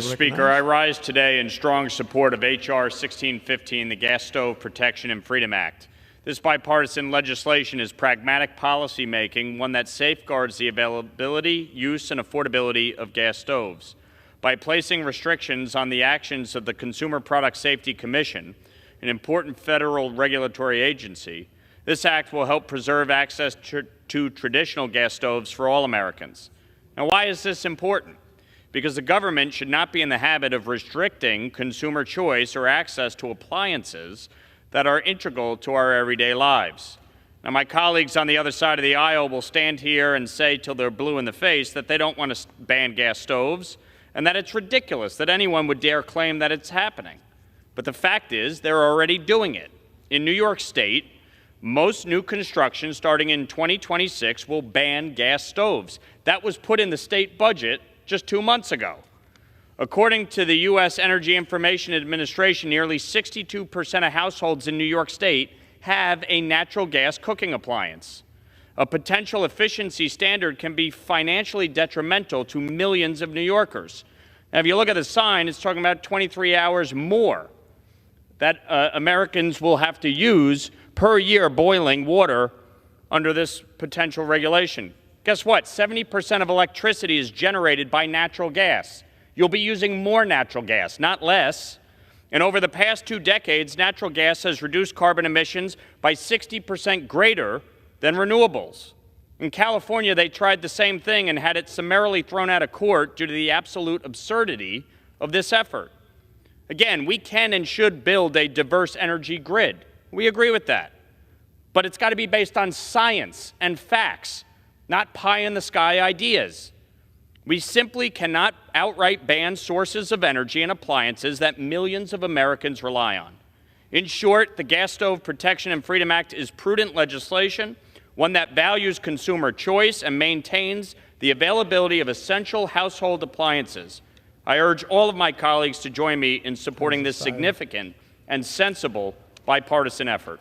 Mr. Speaker, I rise today in strong support of H.R. 1615, the Gas Stove Protection and Freedom Act. This bipartisan legislation is pragmatic policymaking, one that safeguards the availability, use, and affordability of gas stoves. By placing restrictions on the actions of the Consumer Product Safety Commission, an important federal regulatory agency, this act will help preserve access to traditional gas stoves for all Americans. Now, why is this important? Because the government should not be in the habit of restricting consumer choice or access to appliances that are integral to our everyday lives. Now, my colleagues on the other side of the aisle will stand here and say till they're blue in the face that they don't want to ban gas stoves and that it's ridiculous that anyone would dare claim that it's happening. But the fact is, they're already doing it. In New York State, most new construction starting in 2026 will ban gas stoves. That was put in the state budget just 2 months ago. According to the U.S. Energy Information Administration, nearly 62% of households in New York State have a natural gas cooking appliance. A potential efficiency standard can be financially detrimental to millions of New Yorkers. Now, if you look at the sign, it's talking about 23 hours more that Americans will have to use per year boiling water under this potential regulation. Guess what? 70% of electricity is generated by natural gas. You'll be using more natural gas, not less. And over the past 2 decades, natural gas has reduced carbon emissions by 60% greater than renewables. In California, they tried the same thing and had it summarily thrown out of court due to the absolute absurdity of this effort. Again, we can and should build a diverse energy grid. We agree with that. But it's got to be based on science and facts, not pie-in-the-sky ideas. We simply cannot outright ban sources of energy and appliances that millions of Americans rely on. In short, the Gas Stove Protection and Freedom Act is prudent legislation, one that values consumer choice and maintains the availability of essential household appliances. I urge all of my colleagues to join me in supporting this significant and sensible bipartisan effort.